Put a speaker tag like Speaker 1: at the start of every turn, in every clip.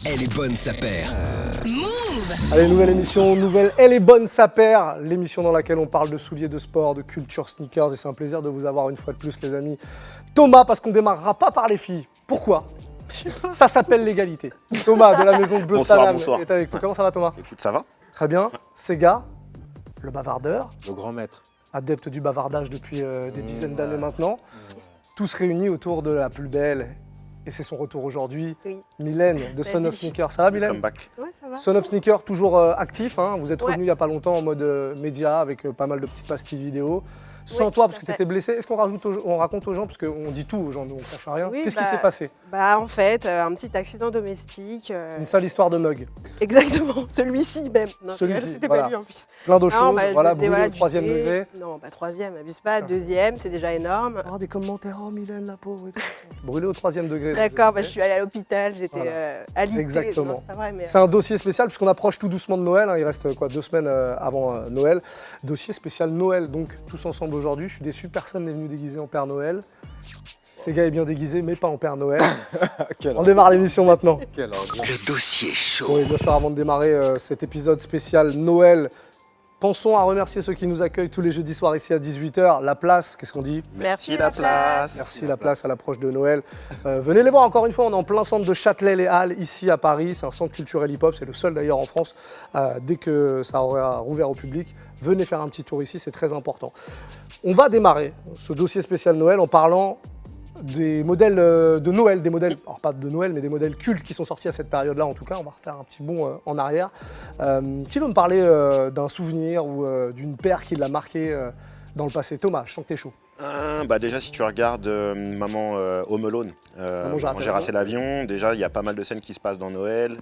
Speaker 1: Elle est bonne, sa paire.
Speaker 2: Allez, nouvelle émission, nouvelle Elle est bonne, sa paire. L'émission dans laquelle on parle de souliers, de sport, de culture, sneakers. Et c'est un plaisir de vous avoir une fois de plus, les amis. Thomas, parce qu'on démarrera pas par les filles. Pourquoi? Ça s'appelle l'égalité. Thomas de la maison de Bleu
Speaker 3: Bonsoir,
Speaker 2: Talam
Speaker 3: bonsoir.
Speaker 2: est avec nous. Comment ça va, Thomas?
Speaker 3: Écoute, ça va?
Speaker 2: Très bien. Sega, le bavardeur,
Speaker 4: Le grand maître.
Speaker 2: adepte du bavardage depuis des dizaines d'années maintenant. Tous réunis autour de la plus belle. Et c'est son retour aujourd'hui.
Speaker 5: Oui.
Speaker 2: Mylène de Son of Sneakers. Ça va, Mylène?
Speaker 3: Comeback.
Speaker 5: Ouais, ça va.
Speaker 2: Son of Sneakers, toujours actif. Hein. Vous êtes
Speaker 5: Ouais.
Speaker 2: revenu il n'y a pas longtemps en mode média avec pas mal de petites pastilles vidéo. Sans
Speaker 5: Oui,
Speaker 2: toi,
Speaker 5: tout
Speaker 2: parce que
Speaker 5: à
Speaker 2: tu
Speaker 5: fait.
Speaker 2: étais blessé. Est-ce qu'on raconte aux gens, parce qu'on dit tout aux gens, nous on ne cache rien.
Speaker 5: Oui,
Speaker 2: Qu'est-ce qui
Speaker 5: bah,
Speaker 2: s'est passé?
Speaker 5: Bah en fait, un petit accident domestique.
Speaker 2: Une sale histoire de mug.
Speaker 5: Exactement, celui-ci même. Non,
Speaker 2: Celui-ci,
Speaker 5: c'était
Speaker 2: voilà.
Speaker 5: pas lui en plus.
Speaker 2: Plein d'eau
Speaker 5: Non,
Speaker 2: chaude,
Speaker 5: bah, je
Speaker 2: voilà,
Speaker 5: me faisais,
Speaker 2: brûlé au
Speaker 5: du
Speaker 2: 3e
Speaker 5: thé.
Speaker 2: degré.
Speaker 5: Non, pas 3e, abuse pas, 2e, c'est déjà énorme.
Speaker 2: Oh, des commentaires, oh Mylène, la pauvre et tout. Brûlé au 3e degré.
Speaker 5: D'accord, bah, je suis allée à l'hôpital, j'étais
Speaker 2: Voilà.
Speaker 5: alitée.
Speaker 2: Exactement.
Speaker 5: Non, c'est pas vrai, mais.
Speaker 2: C'est un dossier spécial puisqu'on approche tout doucement de Noël. Hein. Il reste quoi, 2 semaines avant Noël. Dossier spécial Noël, donc tous ensemble aujourd'hui. Je suis déçu, personne n'est venu déguisé en Père Noël. Sega est bien déguisé, mais pas en Père Noël. On démarre l'émission maintenant.
Speaker 4: Quel ordre.
Speaker 1: Le dossier chaud.
Speaker 2: Oui, bien sûr, avant de démarrer cet épisode spécial Noël, pensons à remercier ceux qui nous accueillent tous les jeudis soirs ici à 18h. La place, qu'est-ce qu'on dit?
Speaker 5: Merci,
Speaker 3: la place.
Speaker 2: Merci, la place à l'approche de Noël. Venez les voir encore une fois, on est en plein centre de Châtelet-les-Halles, ici à Paris. C'est un centre culturel hip-hop, c'est le seul d'ailleurs en France. Dès que ça aura rouvert au public, venez faire un petit tour ici, c'est très important. On va démarrer ce dossier spécial Noël en parlant des modèles de Noël, des modèles, alors pas de Noël, mais des modèles cultes qui sont sortis à cette période-là en tout cas. On va refaire un petit bond en arrière. Qui veut me parler d'un souvenir ou d'une paire qui l'a marqué dans le passé? Thomas, je sens que t'es chaud.
Speaker 3: Bah déjà, si tu regardes Maman Home Alone,
Speaker 2: Maman,
Speaker 3: j'ai raté l'avion. Déjà, il y a pas mal de scènes qui se passent dans Noël,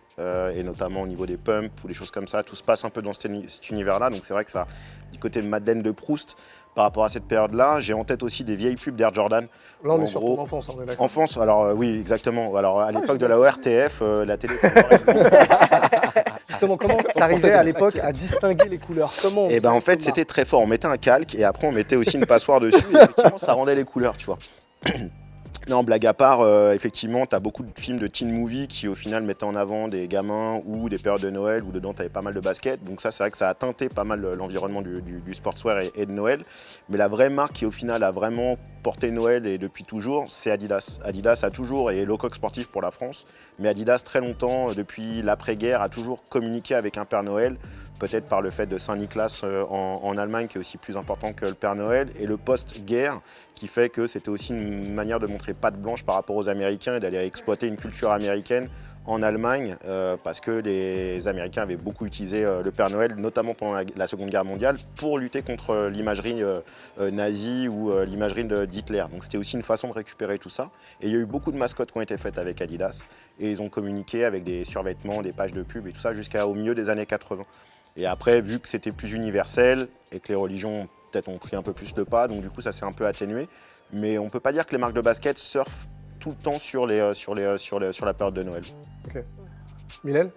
Speaker 3: et notamment au niveau des pumps ou des choses comme ça. Tout se passe un peu dans cet univers-là. Donc c'est vrai que ça, du côté de Madeleine de Proust, par rapport à cette période-là, j'ai en tête aussi des vieilles pubs d'Air Jordan.
Speaker 2: Là, on
Speaker 3: En
Speaker 2: est sur
Speaker 3: gros,
Speaker 2: ton enfance, on est d'accord.
Speaker 3: Enfance, alors oui, exactement. Alors à l'époque de la ORTF, la télé.
Speaker 2: Justement, comment t'arrivais à l'époque à distinguer les couleurs? Comment on
Speaker 3: Et ben
Speaker 2: faisait,
Speaker 3: en fait,
Speaker 2: Thomas?
Speaker 3: c'était très fort. On mettait un calque et après on mettait aussi une passoire dessus. Et effectivement, ça rendait les couleurs, tu vois. Non, blague à part, effectivement, tu as beaucoup de films de teen movie qui au final mettaient en avant des gamins ou des périodes de Noël où dedans tu avais pas mal de basket. Donc ça, c'est vrai que ça a teinté pas mal l'environnement du sportswear et de Noël. Mais la vraie marque qui au final a vraiment porté Noël et depuis toujours, c'est Adidas. Adidas a toujours, et Lecoq Sportif pour la France, mais Adidas très longtemps, depuis l'après-guerre, a toujours communiqué avec un Père Noël. Peut-être par le fait de Saint-Nicolas en Allemagne qui est aussi plus important que le Père Noël, et le post-guerre qui fait que c'était aussi une manière de montrer patte blanche par rapport aux Américains et d'aller exploiter une culture américaine en Allemagne, parce que les Américains avaient beaucoup utilisé le Père Noël, notamment pendant la Seconde Guerre mondiale, pour lutter contre l'imagerie nazie ou l'imagerie d'Hitler. Donc c'était aussi une façon de récupérer tout ça. Et il y a eu beaucoup de mascottes qui ont été faites avec Adidas, et ils ont communiqué avec des survêtements, des pages de pub et tout ça jusqu'au milieu des années 80. Et après, vu que c'était plus universel et que les religions peut-être ont pris un peu plus le pas, donc du coup ça s'est un peu atténué. Mais on ne peut pas dire que les marques de basket surfent tout le temps sur la période de Noël.
Speaker 2: Ok. Mylène?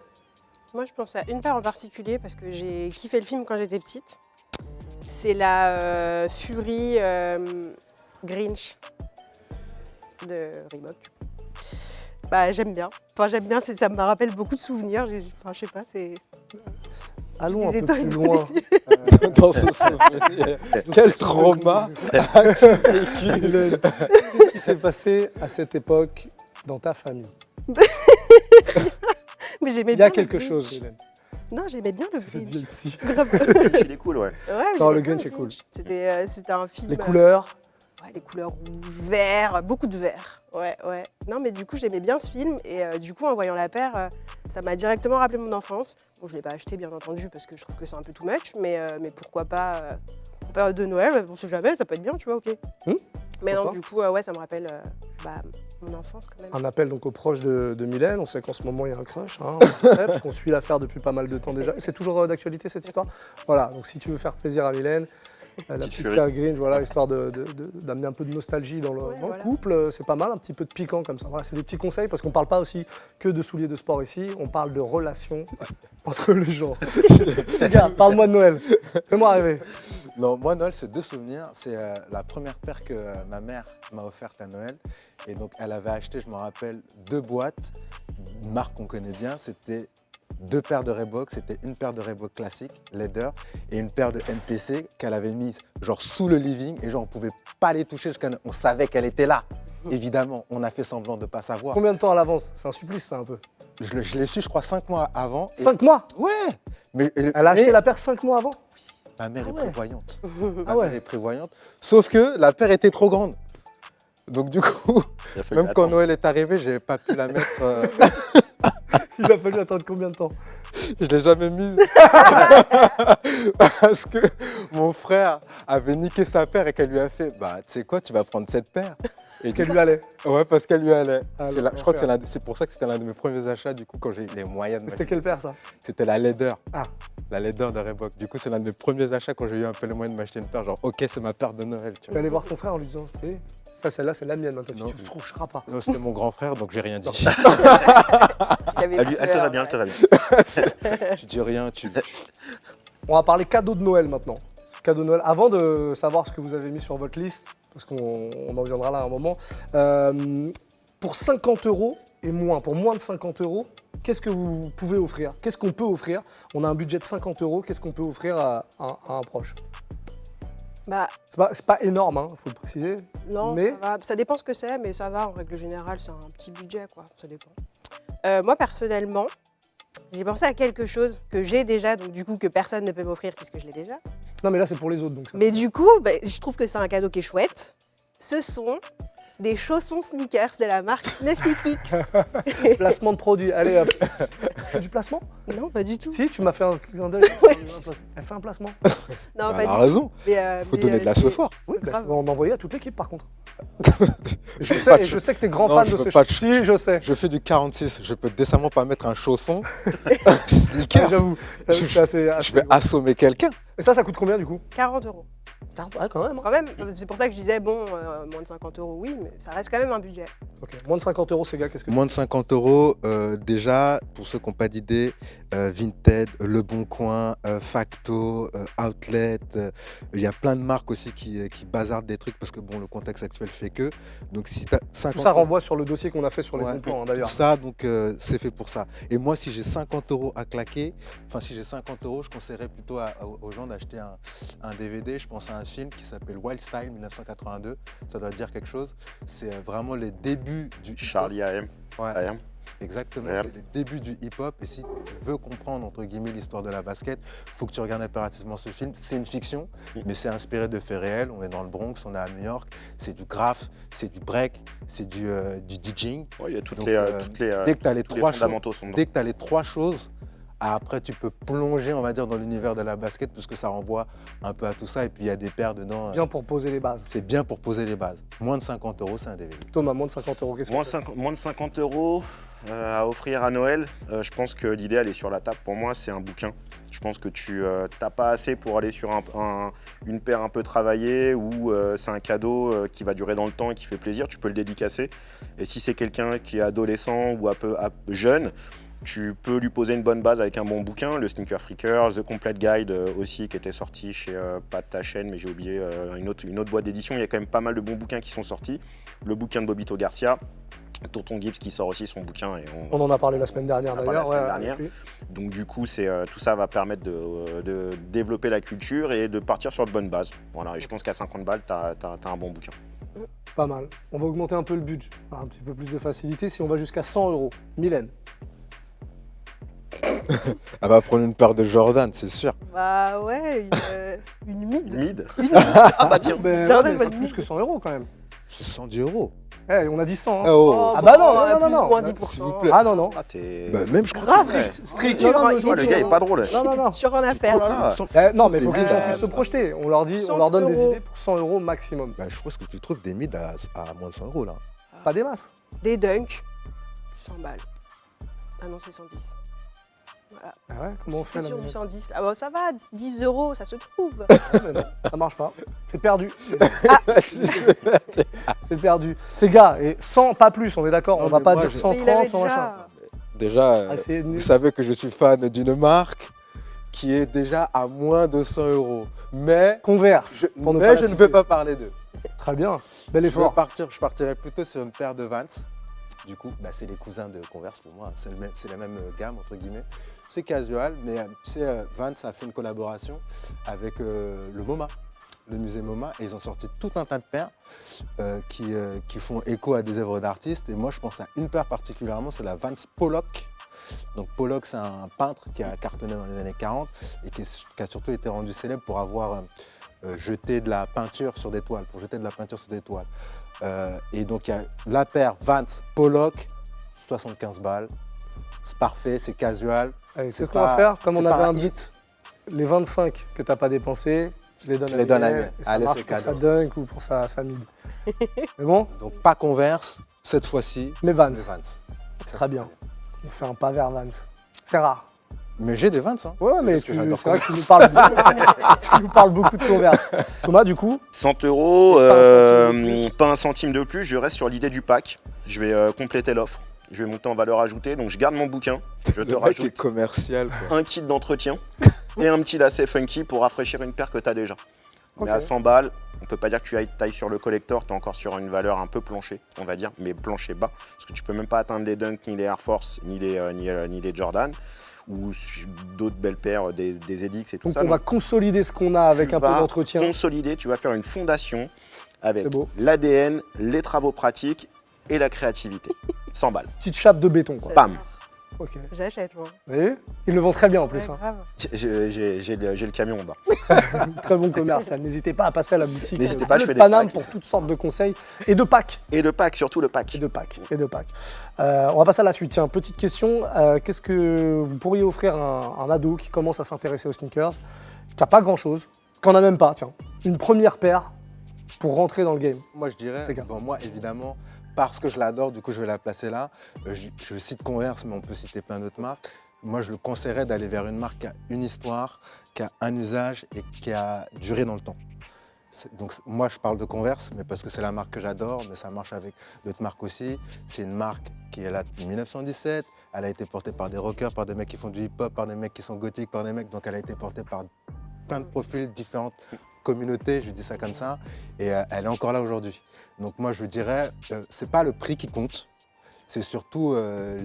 Speaker 5: Moi, je pense à une paire en particulier parce que j'ai kiffé le film quand j'étais petite. C'est la Fury Grinch de Reebok. Bah, j'aime bien. Enfin, j'aime bien, ça me rappelle beaucoup de souvenirs. Enfin, je sais pas, c'est.
Speaker 2: Allons un
Speaker 5: des
Speaker 2: peu
Speaker 5: étoiles
Speaker 2: plus loin.
Speaker 4: Dans ce souvenir. Quel trauma as-tu vécu?
Speaker 2: Mylène, qu'est-ce qui s'est passé à cette époque dans ta famille?
Speaker 5: Mais j'aimais
Speaker 2: Il y
Speaker 5: bien.
Speaker 2: a
Speaker 5: le
Speaker 2: quelque
Speaker 5: Grinch.
Speaker 2: chose, Mylène.
Speaker 5: Non, j'aimais bien le
Speaker 2: Cette
Speaker 5: Grinch.
Speaker 2: vieille psy.
Speaker 5: Grave.
Speaker 3: Il est cool, ouais.
Speaker 5: Ouais,
Speaker 2: Non,
Speaker 5: j'aimais
Speaker 2: le
Speaker 5: bien
Speaker 2: Grinch est cool.
Speaker 5: C'était un film.
Speaker 2: Les couleurs.
Speaker 5: Ouais, des couleurs rouges, vert, beaucoup de vert. Ouais, ouais. Non, mais du coup, j'aimais bien ce film. Et du coup, en voyant la paire, ça m'a directement rappelé mon enfance. Bon, je ne l'ai pas acheté, bien entendu, parce que je trouve que c'est un peu too much. Mais pourquoi pas en période de Noël, on sait jamais, ça peut être bien, tu vois, ok. Mais non,
Speaker 2: Pourquoi
Speaker 5: du coup, ouais, ça me rappelle mon enfance quand même.
Speaker 2: Un appel donc aux proches de Mylène. On sait qu'en ce moment il y a un crush, hein, on le sait, parce qu'on suit l'affaire depuis pas mal de temps déjà. Et c'est toujours d'actualité cette histoire. Voilà, donc si tu veux faire plaisir à Mylène, La
Speaker 3: Petite
Speaker 2: petite
Speaker 3: furie.
Speaker 2: paire Grinch, voilà, histoire d'amener un peu de nostalgie dans le
Speaker 5: voilà.
Speaker 2: couple. C'est pas mal, un petit peu de piquant comme ça. Voilà, c'est des petits conseils parce qu'on parle pas aussi que de souliers de sport ici, on parle de relations entre les gens. Gars, parle-moi de Noël. Fais-moi rêver.
Speaker 4: Non, moi, Noël, c'est 2 souvenirs. C'est la première paire que ma mère m'a offerte à Noël. Et donc, elle avait acheté, je me rappelle, 2 boîtes, une marque qu'on connaît bien. C'était 2 paires de Reebok. C'était une paire de Reebok classique, leather, et une paire de NPC qu'elle avait mise genre sous le living. Et genre, on pouvait pas les toucher jusqu'à... On savait qu'elle était là. Évidemment, on a fait semblant de ne pas savoir.
Speaker 2: Combien de temps à l'avance? C'est un supplice, ça, un peu.
Speaker 4: Je l'ai su, je crois, 5 mois avant. Et-
Speaker 2: 5 mois?
Speaker 4: Ouais. Mais,
Speaker 2: Elle a acheté la paire 5 mois avant?
Speaker 4: Ma mère est
Speaker 2: ouais.
Speaker 4: prévoyante.
Speaker 2: Ah
Speaker 4: Ma
Speaker 2: ouais.
Speaker 4: mère est prévoyante. Sauf que la paire était trop grande. Donc du coup,
Speaker 3: Il a fallu
Speaker 4: même quand
Speaker 3: attendre.
Speaker 4: Noël est arrivé, j'ai pas pu la mettre.
Speaker 2: Il a fallu attendre combien de temps?
Speaker 4: Je l'ai jamais mise. Parce que mon frère avait niqué sa paire et qu'elle lui a fait, bah tu sais quoi, tu vas prendre cette paire.
Speaker 2: Est-ce qu'elle lui allait?
Speaker 4: Ouais, parce qu'elle lui allait.
Speaker 2: Ah,
Speaker 4: C'est
Speaker 2: le
Speaker 4: je crois que
Speaker 2: frère.
Speaker 4: c'est pour ça que c'était l'un de mes premiers achats du coup quand j'ai eu les moyens de
Speaker 2: C'était
Speaker 4: m'acheter.
Speaker 2: quelle paire, ça?
Speaker 4: C'était la leather.
Speaker 2: Ah.
Speaker 4: La leather de Reebok. Du coup, c'est l'un de mes premiers achats quand j'ai eu un peu les moyens de m'acheter une paire. Genre, ok, c'est ma paire de Noël. Tu
Speaker 2: Tu es
Speaker 4: vois.
Speaker 2: allé voir ton frère en lui disant, Eh, ça, celle-là, c'est la mienne. Maintenant,
Speaker 4: Non.
Speaker 2: tu ne trouveras pas.
Speaker 4: Non, c'était mon grand frère, donc j'ai rien dit.
Speaker 5: Il avait
Speaker 3: Elle te
Speaker 5: peur,
Speaker 3: va bien, elle te
Speaker 5: ouais.
Speaker 3: va bien.
Speaker 4: Je dis rien, tu.
Speaker 2: On va parler cadeaux de Noël maintenant. Cadeaux de Noël. Avant de savoir ce que vous avez mis sur votre liste, parce qu'on en viendra là à un moment, pour 50 € et moins, pour moins de 50 €, qu'est-ce que vous pouvez offrir? Qu'est-ce qu'on peut offrir? On a un budget de 50 €, qu'est-ce qu'on peut offrir à un proche?
Speaker 5: Bah,
Speaker 2: C'est pas énorme, il faut le préciser.
Speaker 5: non,
Speaker 2: Mais-
Speaker 5: ça va. Ça dépend ce que c'est, mais ça va. En règle générale, c'est un petit budget, quoi. Ça dépend. Moi, personnellement, j'ai pensé à quelque chose que j'ai déjà, donc du coup, que personne ne peut m'offrir puisque je l'ai déjà.
Speaker 2: Non, mais là, c'est pour les autres. Donc ça-
Speaker 5: Mais du coup, bah, je trouve que c'est un cadeau qui est chouette. Ce sont des chaussons sneakers de la marque Nefikix.
Speaker 2: Placement de produit. Allez, hop. Tu fais du placement?
Speaker 5: Non, pas du tout.
Speaker 2: Si, tu m'as fait un clin d'œil. Elle fait un placement.
Speaker 5: Non,
Speaker 4: Elle
Speaker 5: pas
Speaker 4: a
Speaker 5: du tout.
Speaker 4: raison,
Speaker 5: Mais,
Speaker 4: faut donner de la seau fort.
Speaker 2: Oui,
Speaker 5: Grave.
Speaker 2: on en envoyer à toute l'équipe par contre.
Speaker 4: Pas
Speaker 2: Je
Speaker 4: de
Speaker 2: sais, et je sais que tu es grand
Speaker 4: Non,
Speaker 2: fan
Speaker 4: je
Speaker 2: de
Speaker 4: veux
Speaker 2: ce
Speaker 4: pas de
Speaker 2: Si, je sais.
Speaker 4: Je fais du 46, je peux décemment pas mettre un chausson,
Speaker 2: Ah,
Speaker 4: sneaker,
Speaker 2: J'avoue, c'est assez
Speaker 4: je vais assommer quelqu'un.
Speaker 2: Et ça coûte combien du coup?
Speaker 5: 40 €.
Speaker 2: Ah, quand même. hein.
Speaker 5: Quand même, c'est pour ça que je disais, bon, moins de 50 €, oui, mais ça reste quand même un budget.
Speaker 2: Ok, moins de 50 €, ces gars, qu'est-ce que
Speaker 4: Moins de 50 €, déjà, pour ceux qui n'ont pas d'idée, Vinted, Le Bon Coin, Facto, Outlet, il y a plein de marques aussi qui bazardent des trucs parce que bon, le contexte actuel fait que. Donc si tu as 50
Speaker 2: Tout ça renvoie sur le dossier qu'on a fait sur les
Speaker 4: Ouais,
Speaker 2: bons plans, hein,
Speaker 4: pour
Speaker 2: d'ailleurs.
Speaker 4: ça, donc c'est fait pour ça. Et moi, si j'ai 50 € à claquer, enfin si j'ai 50 €, je conseillerais plutôt aux gens d'acheter un DVD. Je pense à un film qui s'appelle Wild Style 1982. Ça doit dire quelque chose. C'est vraiment les débuts du hip-hop.
Speaker 3: Charlie AM.
Speaker 4: Ouais,
Speaker 3: AM.
Speaker 4: exactement.
Speaker 3: Ouais.
Speaker 4: C'est les débuts du hip-hop. Et si tu veux comprendre entre guillemets l'histoire de la basket, il faut que tu regardes impérativement ce film. C'est une fiction, mais c'est inspiré de faits réels. On est dans le Bronx, on est à New York. C'est du graphe, c'est du break, c'est du DJing.
Speaker 3: Ouais, il y a toutes
Speaker 4: Donc,
Speaker 3: les,
Speaker 4: dès que tu as les
Speaker 3: tous les
Speaker 4: trois choses,
Speaker 3: fondamentaux sont dedans.
Speaker 4: dès que tu as les 3 choses, après tu peux plonger, on va dire, dans l'univers de la basket puisque ça renvoie un peu à tout ça. Et puis il y a des paires dedans.
Speaker 2: Bien pour poser les bases.
Speaker 4: C'est bien pour poser les bases. Moins de 50 €, c'est un DVD.
Speaker 2: Thomas, moins de 50 €, qu'est-ce que
Speaker 3: Moins de 50 € à offrir à Noël, je pense que l'idée elle est sur la table. Pour moi, c'est un bouquin. Je pense que tu n'as pas assez pour aller sur une paire un peu travaillée ou c'est un cadeau qui va durer dans le temps et qui fait plaisir. Tu peux le dédicacer. Et si c'est quelqu'un qui est adolescent ou un peu jeune, tu peux lui poser une bonne base avec un bon bouquin, le Sneaker Freaker, The Complete Guide aussi, qui était sorti chez pas de ta chaîne, mais j'ai oublié une autre boîte d'édition. Il y a quand même pas mal de bons bouquins qui sont sortis. Le bouquin de Bobito Garcia, Tonton Gibbs qui sort aussi son bouquin. Et
Speaker 2: On en a parlé la semaine dernière,
Speaker 3: On en a parlé
Speaker 2: d'ailleurs.
Speaker 3: la semaine
Speaker 2: ouais,
Speaker 3: dernière.
Speaker 2: avec lui.
Speaker 3: Donc du coup, tout ça va permettre de développer la culture et de partir sur de bonnes bases. Voilà, et je pense qu'à 50 balles, tu as un bon bouquin.
Speaker 2: Pas mal. On va augmenter un peu le budget. Un petit peu plus de facilité si on va jusqu'à 100 €. Mylène.
Speaker 4: Elle va prendre une paire de Jordan, c'est sûr.
Speaker 5: Bah ouais, une mid.
Speaker 3: Mid.
Speaker 5: Ah
Speaker 3: bah tiens.
Speaker 2: Ben,
Speaker 5: Jordan,
Speaker 2: ouais, mais c'est
Speaker 5: bonne
Speaker 2: plus
Speaker 5: idée.
Speaker 2: que 100 € quand même.
Speaker 4: C'est 110 €.
Speaker 2: Eh, on a dit 100. hein.
Speaker 4: Oh,
Speaker 2: Ah bah non, non, non,
Speaker 5: plus
Speaker 2: non.
Speaker 5: ou moins
Speaker 2: S'il
Speaker 5: 10%.
Speaker 4: vous plaît.
Speaker 2: Ah non, non.
Speaker 3: Ah, t'es...
Speaker 4: bah, même je crois
Speaker 5: Grave.
Speaker 3: Ouais.
Speaker 2: Strict.
Speaker 5: Non, non,
Speaker 2: non,
Speaker 5: il
Speaker 3: Ouais, le gars est pas drôle.
Speaker 2: non, non, non.
Speaker 5: Sur un
Speaker 3: Oh
Speaker 5: affaire.
Speaker 3: là là.
Speaker 2: Non, mais il faut que les gens
Speaker 4: Des
Speaker 2: puissent se projeter. On leur dit, on
Speaker 5: 100
Speaker 2: leur donne des
Speaker 5: €.
Speaker 2: idées pour 100 € maximum.
Speaker 4: Bah, je pense que tu trouves des mids à moins de 100 € là.
Speaker 2: Pas des masses.
Speaker 5: Des dunks, 100 balles. Ah non, c'est 110. Voilà.
Speaker 2: Ah ouais, comment on fait
Speaker 5: C'est
Speaker 2: là
Speaker 5: sur du
Speaker 2: mais-
Speaker 5: 110. Là. Bon, ça va, 10 €, ça se trouve.
Speaker 2: Mais non, ça marche pas. C'est perdu. C'est perdu. C'est gars, et 100, pas plus, on est d'accord.
Speaker 4: Non,
Speaker 2: On va
Speaker 4: mais
Speaker 2: pas
Speaker 4: moi,
Speaker 2: dire
Speaker 4: je-
Speaker 2: 130,
Speaker 5: Mais il avait
Speaker 2: 100 machin.
Speaker 4: Déjà,
Speaker 2: Ah, c'est
Speaker 4: vous
Speaker 2: nul.
Speaker 4: savez que je suis fan d'une marque qui est déjà à moins de 100 €. Mais
Speaker 2: Converse, pour ne
Speaker 4: mais
Speaker 2: pas
Speaker 4: je
Speaker 2: la
Speaker 4: ne
Speaker 2: citer.
Speaker 4: veux pas parler d'eux.
Speaker 2: Très bien, bel
Speaker 4: Je
Speaker 2: effort.
Speaker 4: partirais plutôt sur une paire de Vans. Du coup, c'est les cousins de Converse pour moi. C'est la même gamme, entre guillemets. C'est casual, mais tu sais, Vans a fait une collaboration avec le MoMA, le musée MoMA, et ils ont sorti tout un tas de paires qui font écho à des œuvres d'artistes. Et moi, je pense à une paire particulièrement, c'est la Vans Pollock. Donc Pollock, c'est un peintre qui a cartonné dans les années 40 et qui a surtout été rendu célèbre pour avoir jeté de la peinture sur des toiles, et donc il y a la paire Vans Pollock, 75 balles. C'est parfait, c'est casual.
Speaker 2: Allez, c'est ce qu'on va faire. Comme on
Speaker 4: c'est pas
Speaker 2: avait
Speaker 4: un
Speaker 2: un
Speaker 4: hit.
Speaker 2: les 25 que t'as pas dépensé, je les donne
Speaker 4: Je
Speaker 2: à
Speaker 4: les donne à
Speaker 2: Miguel,
Speaker 4: Miguel.
Speaker 2: et ça
Speaker 4: Allez,
Speaker 2: marche
Speaker 4: c'est
Speaker 2: pour sa
Speaker 4: cadeau.
Speaker 2: dunk ou pour sa mid. Mais bon,
Speaker 4: Donc pas Converse, cette fois-ci,
Speaker 2: mais Vans.
Speaker 4: les Vans.
Speaker 2: Très bien. On fait un pas vers Vans. C'est rare.
Speaker 4: Mais j'ai des Vans. Hein.
Speaker 2: Ouais,
Speaker 4: C'est
Speaker 2: mais
Speaker 4: juste que j'adore
Speaker 2: c'est vrai que tu nous parles, tu nous parles beaucoup de Converse. Thomas, du coup,
Speaker 3: 100 €,
Speaker 2: Et pas un centime de plus.
Speaker 3: pas un centime de plus, je reste sur l'idée du pack. Je vais compléter l'offre. Je vais monter en valeur ajoutée, donc je garde mon bouquin. Je te
Speaker 4: Le mec est
Speaker 3: rajoute
Speaker 4: commercial. Quoi.
Speaker 3: un kit d'entretien et un petit lacet funky pour rafraîchir une paire que tu as déjà.
Speaker 2: Ok.
Speaker 3: Mais à 100 balles, on peut pas dire que tu tailles sur le collector, tu es encore sur une valeur un peu plancher, on va dire, mais plancher bas. Parce que tu peux même pas atteindre les Dunk, ni les Air Force, ni les Jordan, ou d'autres belles paires, des Edix et tout
Speaker 2: donc
Speaker 3: ça.
Speaker 2: on va consolider ce qu'on a avec
Speaker 3: tu
Speaker 2: un peu
Speaker 3: vas
Speaker 2: d'entretien.
Speaker 3: consolider, tu vas faire une fondation avec
Speaker 2: C'est beau.
Speaker 3: l'ADN, les travaux pratiques et la créativité. 100 balles.
Speaker 2: Petite chape de béton, quoi.
Speaker 3: Bam.
Speaker 2: Ok.
Speaker 5: J'achète, moi.
Speaker 2: Vous voyez, ils le vendent très bien en plus.
Speaker 5: Ouais,
Speaker 2: Hein.
Speaker 5: grave.
Speaker 3: J'ai le camion en bas.
Speaker 2: Très bon commercial. N'hésitez pas à passer à la boutique.
Speaker 3: N'hésitez pas, je
Speaker 2: Bleu
Speaker 3: fais
Speaker 2: de
Speaker 3: des
Speaker 2: Paname
Speaker 3: packs.
Speaker 2: pour toutes sortes de conseils et de packs.
Speaker 3: Et le pack, surtout le pack.
Speaker 2: Et de packs. Et de packs. On va passer à la suite. Tiens, petite question. Qu'est-ce que vous pourriez offrir à un ado qui commence à s'intéresser aux sneakers, qui n'a pas grand-chose, qui n'en a même pas, tiens, une première paire pour rentrer dans le game?
Speaker 4: Moi, je dirais,
Speaker 2: C'est grave.
Speaker 4: bon, moi, évidemment, parce que je l'adore, du coup, je vais la placer là. Je cite Converse, mais on peut citer plein d'autres marques. Moi, je le conseillerais d'aller vers une marque qui a une histoire, qui a un usage et qui a duré dans le temps. Donc, moi, je parle de Converse, mais parce que c'est la marque que j'adore, mais ça marche avec d'autres marques aussi. C'est une marque qui est là depuis 1917. Elle a été portée par des rockers, par des mecs qui font du hip-hop, par des mecs qui sont gothiques, par des mecs. Donc, elle a été portée par plein de profils, différentes communautés, je dis ça comme ça. Et elle est encore là aujourd'hui. Donc, moi, je dirais, c'est pas le prix qui compte. C'est surtout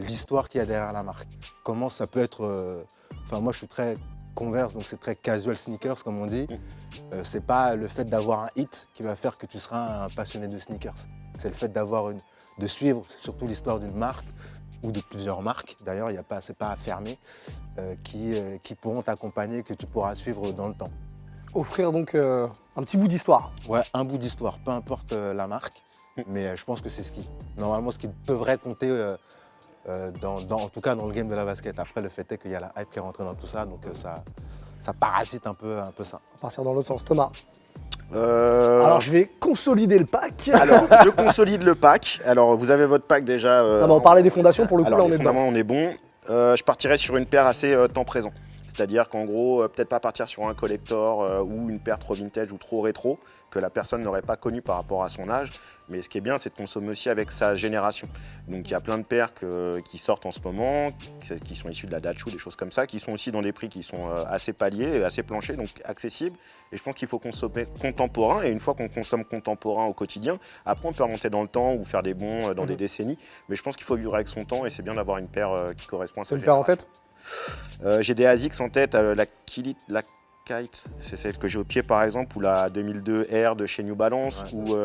Speaker 4: l'histoire qu'il y a derrière la marque. Comment ça peut être... Enfin, moi, je suis très Converse, donc c'est très casual sneakers, comme on dit. C'est pas le fait d'avoir un hit qui va faire que tu seras un passionné de sneakers. C'est le fait de suivre surtout l'histoire d'une marque ou de plusieurs marques. D'ailleurs, c'est pas fermé, qui pourront t'accompagner, que tu pourras suivre dans le temps.
Speaker 2: Offrir donc un petit bout d'histoire.
Speaker 4: Ouais, un bout d'histoire, peu importe la marque, mais je pense que c'est normalement ce qui devrait compter, en tout cas dans le game de la basket. Après, le fait est qu'il y a la hype qui est rentrée dans tout ça, donc ça parasite un peu ça.
Speaker 2: On va partir dans l'autre sens. Thomas.
Speaker 3: Alors,
Speaker 2: Alors, je vais consolider le pack.
Speaker 3: je consolide le pack. Alors, vous avez votre pack déjà.
Speaker 2: Non, mais on parlait des fondations, pour le coup,
Speaker 3: Alors,
Speaker 2: là, on
Speaker 3: les
Speaker 2: est dedans.
Speaker 3: fondaments, on est bon. Je partirais sur une paire assez temps présent. C'est-à-dire qu'en gros, peut-être pas partir sur un collector ou une paire trop vintage ou trop rétro que la personne n'aurait pas connu par rapport à son âge. Mais ce qui est bien, c'est de consommer aussi avec sa génération. Donc il y a plein de paires qui sortent en ce moment, qui sont issues de la Dachu, des choses comme ça, qui sont aussi dans des prix qui sont assez paliers, assez planchers, donc accessibles. Et je pense qu'il faut consommer contemporain. Et une fois qu'on consomme contemporain au quotidien, après on peut remonter dans le temps ou faire des bons dans des décennies. Mais je pense qu'il faut vivre avec son temps et c'est bien d'avoir une paire qui correspond à sa
Speaker 2: C'est une paire en
Speaker 3: génération.
Speaker 2: tête?
Speaker 3: J'ai des ASICS en tête, la Kite, c'est celle que j'ai au pied par exemple, ou la 2002 R de chez New Balance, ou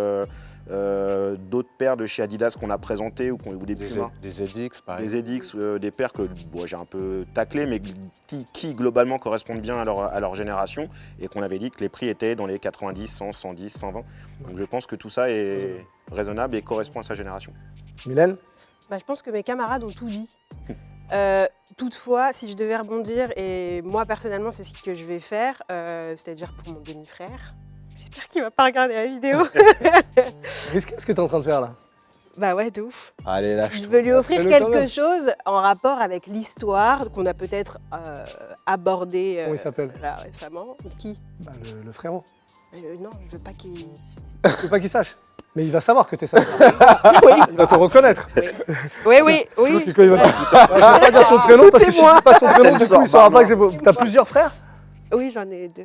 Speaker 3: d'autres paires de chez Adidas qu'on a présentées, ou des Pumas.
Speaker 4: Des EDX, pareil.
Speaker 3: Des Edix, des paires que j'ai un peu taclées, mais qui globalement correspondent bien à leur génération, et qu'on avait dit que les prix étaient dans les 90, 100, 110, 120. Donc je pense que tout ça est raisonnable et correspond à sa génération.
Speaker 2: Mylène?
Speaker 5: Bah, je pense que mes camarades ont tout dit. Toutefois, si je devais rebondir, et moi personnellement c'est ce que je vais faire, c'est-à-dire pour mon demi-frère, j'espère qu'il ne va pas regarder la vidéo.
Speaker 2: Qu'est-ce que tu es en train de faire là?
Speaker 5: Bah ouais, de ouf.
Speaker 4: Allez,
Speaker 5: Je
Speaker 4: lâche-toi.
Speaker 5: veux lui offrir
Speaker 2: Fais-le quand même.
Speaker 5: quelque chose en rapport avec l'histoire qu'on a peut-être abordée
Speaker 2: Comment il s'appelle?
Speaker 5: là, récemment. Qui
Speaker 2: Bah, le frérot.
Speaker 5: Non, je veux pas qu'il...
Speaker 2: Tu veux pas qu'il sache? Mais il va savoir que t'es ça.
Speaker 5: oui,
Speaker 2: Il va te reconnaître.
Speaker 5: oui.
Speaker 2: Parce que quand il va... Je vais pas dire son prénom parce que si je dis pas son prénom, du coup, il saura pas que c'est... T'as plusieurs frères?
Speaker 5: Oui, j'en ai 2.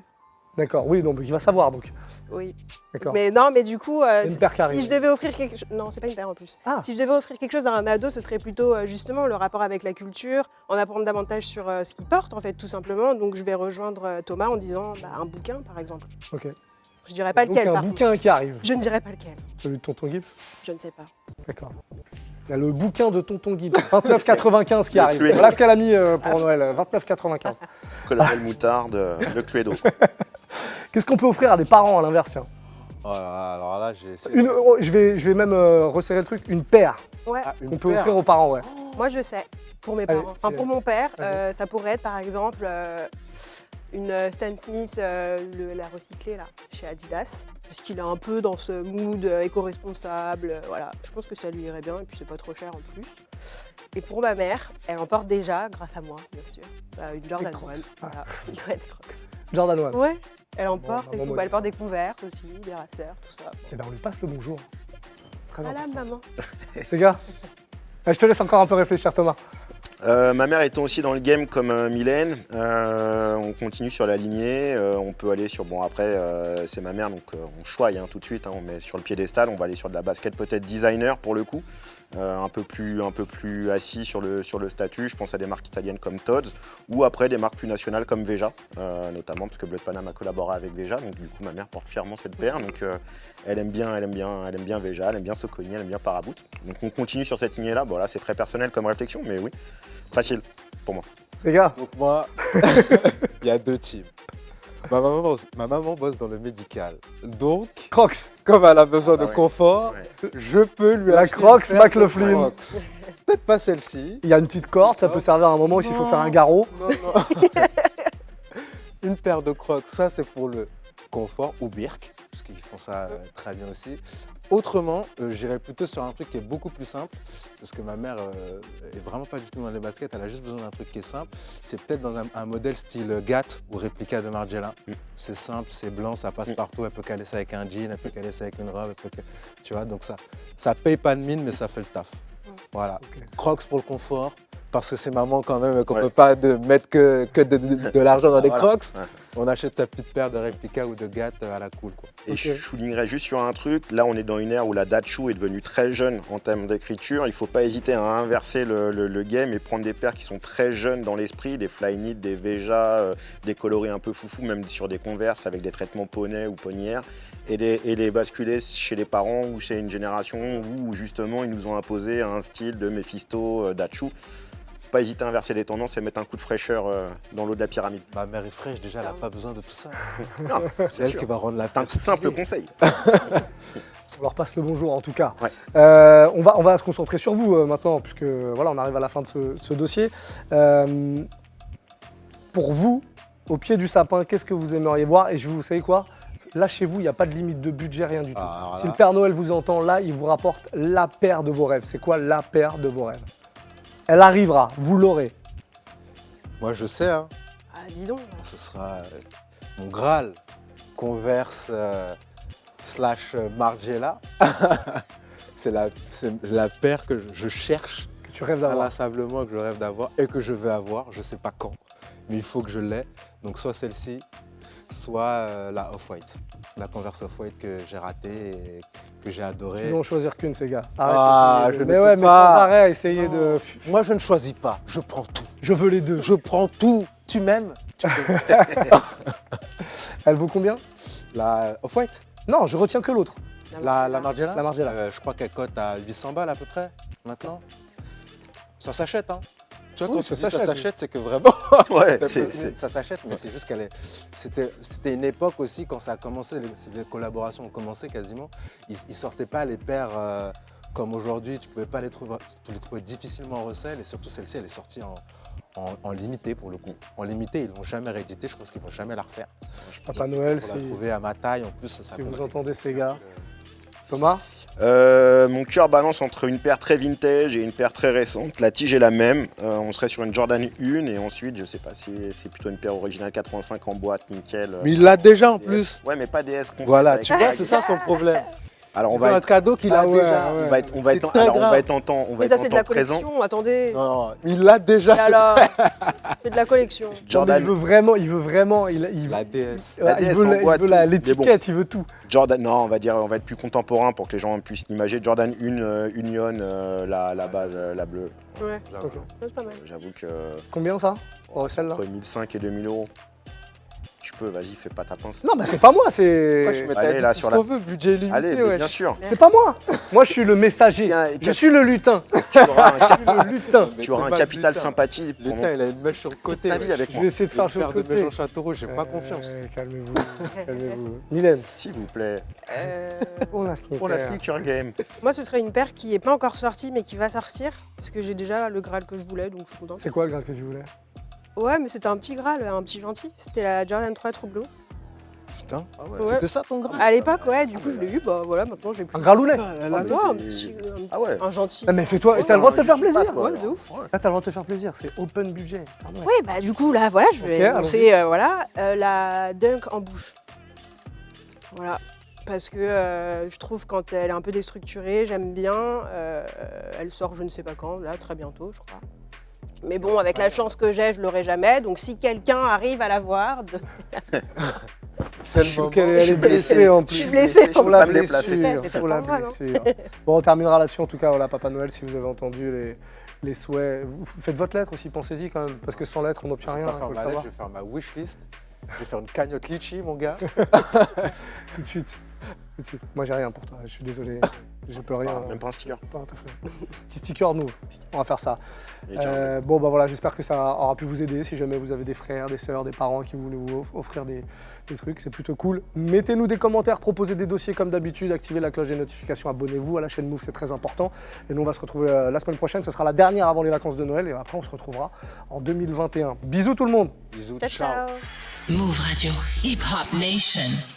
Speaker 2: D'accord, oui, donc il va savoir, donc.
Speaker 5: Oui.
Speaker 2: D'accord.
Speaker 5: Mais non, mais du coup,
Speaker 2: Une paire qui arrive.
Speaker 5: si je devais offrir quelque chose... Non, c'est pas une paire en plus.
Speaker 2: Ah.
Speaker 5: Si je devais offrir quelque chose à un ado, ce serait plutôt justement le rapport avec la culture, en apprendre davantage sur ce qu'il porte, en fait, tout simplement. Donc je vais rejoindre Thomas en disant un bouquin, par exemple.
Speaker 2: Ok.
Speaker 5: Je dirais pas
Speaker 2: Donc
Speaker 5: lequel,
Speaker 2: un
Speaker 5: par
Speaker 2: bouquin qui arrive.
Speaker 5: contre. Je ne dirais pas lequel.
Speaker 2: Celui de Tonton Gibbs.
Speaker 5: Je ne sais pas.
Speaker 2: D'accord. Il y a le bouquin de Tonton Gibbs, 29,95 qui
Speaker 3: Le
Speaker 2: arrive.
Speaker 3: Cluedo.
Speaker 2: Voilà ce qu'elle a mis pour Noël, 29,95.
Speaker 3: Colonel Moutarde, le Cluedo.
Speaker 2: Qu'est-ce qu'on peut offrir à des parents à l'inverse, tiens?
Speaker 4: Oh là là, alors là, j'ai essayé.
Speaker 2: Je vais même resserrer le truc, une paire
Speaker 5: Ouais.
Speaker 4: Ah, une
Speaker 2: qu'on peut
Speaker 4: paire.
Speaker 2: offrir aux parents, ouais.
Speaker 5: Moi, je sais. Pour mes
Speaker 2: Allez,
Speaker 5: parents. Enfin, pour mon père,
Speaker 2: vas-y.
Speaker 5: ça pourrait être, par exemple, une Stan Smith, la recyclée, là, chez Adidas. Parce qu'il est un peu dans ce mood éco-responsable. Voilà. Je pense que ça lui irait bien. Et puis, c'est pas trop cher en plus. Et pour ma mère, elle en porte déjà, grâce à moi, bien sûr. Une Jordan
Speaker 2: Crocs.
Speaker 5: 1.
Speaker 2: Ah.
Speaker 5: Voilà. Ouais, des Crocs.
Speaker 2: Jordan 1.
Speaker 5: Ouais, elle en
Speaker 2: Bon,
Speaker 5: porte.
Speaker 2: bah,
Speaker 5: Et
Speaker 2: bon
Speaker 5: tout.
Speaker 2: modèle.
Speaker 5: Elle porte des Converse aussi, des Racers, tout ça.
Speaker 2: Eh ben, on lui passe le bonjour. Très
Speaker 5: Voilà,
Speaker 2: important.
Speaker 5: maman.
Speaker 2: C'est gars. Je te laisse encore un peu réfléchir, Thomas.
Speaker 3: Ma mère étant aussi dans le game comme Mylène, on continue sur la lignée, on peut aller sur, bon après c'est ma mère donc on choisit tout de suite, on met sur le piédestal, on va aller sur de la basket peut-être designer pour le coup, un peu plus assis sur le statut, je pense à des marques italiennes comme Tod's ou après des marques plus nationales comme Veja, notamment parce que Blood Panam a collaboré avec Veja, donc du coup ma mère porte fièrement cette paire, donc elle aime bien Veja, elle aime bien Saucony, elle aime bien Paraboot, donc on continue sur cette lignée là, bon là c'est très personnel comme réflexion mais oui. Facile pour moi.
Speaker 2: C'est gars.
Speaker 4: Donc moi, il y a 2 teams. Ma maman bosse dans le médical. Donc,
Speaker 2: Crocs.
Speaker 4: comme elle a besoin de
Speaker 3: ouais.
Speaker 4: confort,
Speaker 3: Ouais.
Speaker 4: je peux lui
Speaker 2: La
Speaker 4: acheter
Speaker 2: Crocs
Speaker 4: une paire de
Speaker 2: McLaughlin.
Speaker 4: Crocs. Peut-être pas celle-ci.
Speaker 2: Il y a une petite corde, ça peut servir à un moment s'il faut faire un garrot.
Speaker 4: Non. Une paire de Crocs, ça c'est pour le confort ou Birk, parce qu'ils font ça très bien aussi. Autrement, j'irais plutôt sur un truc qui est beaucoup plus simple, parce que ma mère est vraiment pas du tout dans les baskets, elle a juste besoin d'un truc qui est simple. C'est peut-être dans un modèle style Gat ou réplica de Margiela. C'est simple, c'est blanc, ça passe partout, elle peut caler ça avec un jean, elle peut caler ça avec une robe, tu vois, donc ça paye pas de mine, mais ça fait le taf. Voilà.
Speaker 2: Ok.
Speaker 4: Crocs pour le confort, parce que c'est maman quand même, qu'on
Speaker 3: Ouais.
Speaker 4: peut pas mettre que de l'argent dans des
Speaker 3: Voilà.
Speaker 4: Crocs.
Speaker 3: Ouais.
Speaker 4: On achète sa petite paire de réplica ou de Gat à la cool, quoi.
Speaker 3: Et
Speaker 2: Ok.
Speaker 3: je soulignerais juste sur un truc, là on est dans une ère où la Dachu est devenue très jeune en termes d'écriture, il ne faut pas hésiter à inverser le game et prendre des paires qui sont très jeunes dans l'esprit, des Flyknit, des Veja, des coloris un peu foufou, même sur des Converse avec des traitements poney ou ponnières, et les basculer chez les parents ou chez une génération où justement ils nous ont imposé un style de Mephisto, Dachu. Pas hésiter à inverser les tendances et mettre un coup de fraîcheur dans l'eau de la pyramide.
Speaker 4: Ma mère est fraîche, déjà, elle n'a pas besoin de tout ça.
Speaker 3: Non,
Speaker 4: C'est elle qui va rendre la
Speaker 3: c'est un
Speaker 4: paire
Speaker 3: simple
Speaker 4: stylée.
Speaker 3: conseil.
Speaker 2: On leur passe le bonjour en tout cas.
Speaker 3: Ouais.
Speaker 2: On va se concentrer sur vous maintenant, puisque voilà, on arrive à la fin de ce dossier. Pour vous, au pied du sapin, qu'est-ce que vous aimeriez voir? Et vous savez quoi? Là, chez vous, il n'y a pas de limite de budget, rien du tout.
Speaker 4: Ah, alors
Speaker 2: Si
Speaker 4: là-
Speaker 2: le Père Noël vous entend, là, il vous rapporte la paire de vos rêves. C'est quoi la paire de vos rêves? Elle arrivera, vous l'aurez.
Speaker 4: Moi, je sais, hein,
Speaker 5: Ah, dis donc.
Speaker 4: ce sera mon Graal, Converse / Margiela. c'est la paire que je cherche
Speaker 2: Que tu rêves d'avoir.
Speaker 4: inlassablement, que je rêve d'avoir et que je veux avoir. Je ne sais pas quand, mais il faut que je l'aie. Donc soit celle-ci, soit la Off-White. La Converse Off-White que j'ai ratée et que j'ai
Speaker 2: Tu
Speaker 4: adorée.
Speaker 2: dois en choisir qu'une, ces gars.
Speaker 4: Ah,
Speaker 2: Arrête d'essayer de-
Speaker 4: je ne
Speaker 2: mais ouais,
Speaker 4: peux
Speaker 2: mais
Speaker 4: pas.
Speaker 2: sans arrêt, essayez de.
Speaker 4: Non. Moi, je ne choisis pas, je prends tout.
Speaker 2: Je veux les deux.
Speaker 4: Je prends tout. Tu m'aimes? Tu peux.
Speaker 2: Elle vaut combien?
Speaker 4: La Off-White?
Speaker 2: Non, je retiens que l'autre.
Speaker 4: La Margiela?
Speaker 2: La Margiela.
Speaker 4: Je crois qu'elle cote à 800 balles à peu près, maintenant. Ça s'achète, hein. Tu vois,
Speaker 2: Oui,
Speaker 4: quand
Speaker 2: ça
Speaker 4: tu dis ça
Speaker 2: s'achète,
Speaker 4: s'achète, c'est que vraiment,
Speaker 3: Ouais, c'est-
Speaker 4: ça s'achète, mais c'est juste c'était une époque aussi, quand ça a commencé, les collaborations ont commencé quasiment, ils sortaient pas les paires comme aujourd'hui, tu pouvais pas les trouver difficilement en recel, et surtout celle-ci, elle est sortie en limité pour le coup. En limité, ils l'ont jamais réédité, je pense qu'ils vont jamais la refaire.
Speaker 2: Papa Noël,
Speaker 4: Pour la
Speaker 2: si,
Speaker 4: trouver à ma taille, en plus, ça
Speaker 2: si vous entendez ces gars, Thomas?
Speaker 3: Mon cœur balance entre une paire très vintage et une paire très récente. La tige est la même. On serait sur une Jordan 1 et ensuite, je sais pas si c'est plutôt une paire originale 85 en boîte, nickel.
Speaker 4: Mais il l'a déjà en
Speaker 3: DS.
Speaker 4: plus.
Speaker 3: Ouais, mais pas DS complète.
Speaker 4: Voilà,
Speaker 3: avec
Speaker 4: tu
Speaker 3: la
Speaker 4: vois,
Speaker 3: bague.
Speaker 4: c'est ça son problème.
Speaker 3: Alors on
Speaker 4: Il veut
Speaker 3: va
Speaker 4: un
Speaker 3: être,
Speaker 4: cadeau qu'il a
Speaker 2: Ah ouais,
Speaker 4: déjà.
Speaker 2: ouais.
Speaker 3: on va être, on va
Speaker 4: C'est
Speaker 3: être,
Speaker 4: très
Speaker 3: alors, on
Speaker 4: grave.
Speaker 3: va être en temps, on va
Speaker 5: Mais
Speaker 3: être
Speaker 5: ça,
Speaker 3: en
Speaker 5: c'est de la
Speaker 3: temps présent.
Speaker 5: collection, attendez.
Speaker 4: Non, il l'a déjà.
Speaker 5: Et alors C'est de la collection.
Speaker 2: Non, mais
Speaker 3: Jordan,
Speaker 2: il veut vraiment, il
Speaker 4: La DS.
Speaker 3: La
Speaker 2: il
Speaker 3: DS
Speaker 2: veut
Speaker 3: en
Speaker 2: la- il
Speaker 3: boîte,
Speaker 2: veut
Speaker 3: tout. Mais
Speaker 2: l'étiquette, il veut tout.
Speaker 3: Jordan, non, on va être plus contemporain pour que les gens puissent l'imager. Jordan 1 Union, la base, la bleue.
Speaker 5: Ouais,
Speaker 2: Ok.
Speaker 5: c'est pas mal.
Speaker 3: J'avoue que
Speaker 2: Combien ça? Oh, celle-là?
Speaker 3: entre 1005 et 2000 euros, tu peux, vas-y, fais pas ta pince.
Speaker 2: Non, bah c'est pas moi, c'est.
Speaker 4: Moi, je m'étais
Speaker 3: Allez,
Speaker 4: dit
Speaker 3: là,
Speaker 4: tout
Speaker 3: sur
Speaker 4: ce qu'on veut, budget limité,
Speaker 3: Allez, mais
Speaker 4: ouais.
Speaker 3: bien sûr.
Speaker 2: C'est pas moi. Moi, je suis le messager.
Speaker 3: Bien,
Speaker 2: Je suis le lutin.
Speaker 3: Tu auras un,
Speaker 2: Je suis le lutin.
Speaker 4: Mais
Speaker 3: tu auras
Speaker 4: t'es
Speaker 3: un
Speaker 4: pas
Speaker 3: capital
Speaker 4: lutin.
Speaker 3: sympathie pour
Speaker 4: Lutin, il a une mèche sur le côté.
Speaker 3: ta vie
Speaker 4: ouais.
Speaker 3: avec
Speaker 2: Je
Speaker 3: moi.
Speaker 2: vais essayer de faire
Speaker 4: Une
Speaker 2: sur le
Speaker 4: paire de
Speaker 2: côté.
Speaker 4: mèches en Châteauroux, j'ai pas confiance.
Speaker 2: Calmez-vous, calmez-vous. Mylène,
Speaker 3: S'il vous plaît.
Speaker 2: pour la sneaker.
Speaker 3: Pour la sneaker game.
Speaker 5: Moi, ce serait une paire qui n'est pas encore sortie, mais qui va sortir. Parce que j'ai déjà le Graal que je voulais, donc je suis contente.
Speaker 2: C'est quoi le graal que tu voulais?
Speaker 5: Ouais, mais c'était un petit Graal, un petit gentil. C'était la Jordan 3 True Blue.
Speaker 4: Putain,
Speaker 5: Ouais.
Speaker 4: c'était ça ton grain.
Speaker 5: À l'époque, ouais, du coup, je l'ai eu. Bah voilà, maintenant, j'ai plus.
Speaker 2: Un granoulet?
Speaker 4: Elle a
Speaker 3: mais
Speaker 5: Non, un
Speaker 3: c'est-
Speaker 5: petit.
Speaker 3: Ah ouais.
Speaker 5: Un gentil.
Speaker 2: Ah, mais fais-toi, t'as le droit de te faire plaisir.
Speaker 3: passe, quoi.
Speaker 5: Ouais, de ouf.
Speaker 2: Là, t'as le droit de te faire plaisir, c'est open budget. Ah ouais.
Speaker 5: Ouais, bah du coup, là, voilà, je vais
Speaker 2: Ok,
Speaker 5: lancer voilà, la Dunk en bouche. Voilà. Parce que je trouve quand elle est un peu déstructurée, j'aime bien. Elle sort je ne sais pas quand, là, très bientôt, je crois. Mais bon, avec la chance que j'ai, je l'aurai jamais. Donc si quelqu'un arrive à la voir,
Speaker 4: C'est
Speaker 2: Je
Speaker 4: le
Speaker 2: suis
Speaker 4: moment.
Speaker 2: qu'elle est
Speaker 3: suis
Speaker 2: blessée
Speaker 3: blessé.
Speaker 2: en
Speaker 5: Je
Speaker 2: plus.
Speaker 5: suis blessée.
Speaker 2: Pour
Speaker 3: Je
Speaker 2: la
Speaker 3: peux pas me déplacer.
Speaker 2: blessure,
Speaker 5: C'était
Speaker 2: pour la
Speaker 5: pas grave, hein.
Speaker 2: blessure. Bon, on terminera là-dessus. En tout cas, voilà, Papa Noël, si vous avez entendu les souhaits, vous faites votre lettre aussi, pensez-y quand même. Parce que sans lettre, on n'obtient
Speaker 4: Je
Speaker 2: rien,
Speaker 4: vais
Speaker 2: il
Speaker 4: pas
Speaker 2: faut
Speaker 4: faire
Speaker 2: le
Speaker 4: ma lettre,
Speaker 2: savoir.
Speaker 4: je vais faire ma wishlist. Je vais faire une cagnotte litchi, mon gars.
Speaker 2: Tout de suite. Tout de suite. Moi, j'ai rien pour toi, je suis désolé. Je peux rien.
Speaker 3: Même pas un sticker.
Speaker 2: Pas tout à fait. Petit sticker nous, on va faire ça.
Speaker 3: Et tiens,
Speaker 2: Bon, bah voilà, j'espère que ça aura pu vous aider. Si jamais vous avez des frères, des sœurs, des parents qui voulaient vous offrir des trucs, c'est plutôt cool. Mettez-nous des commentaires, proposez des dossiers comme d'habitude, activez la cloche des notifications, abonnez-vous à la chaîne Move, c'est très important. Et nous, on va se retrouver la semaine prochaine. Ce sera la dernière avant les vacances de Noël et après, on se retrouvera en 2021. Bisous tout le monde!
Speaker 4: Bisous,
Speaker 5: ciao,
Speaker 4: ciao.
Speaker 5: ciao.
Speaker 6: Move Radio, Hip Hop Nation.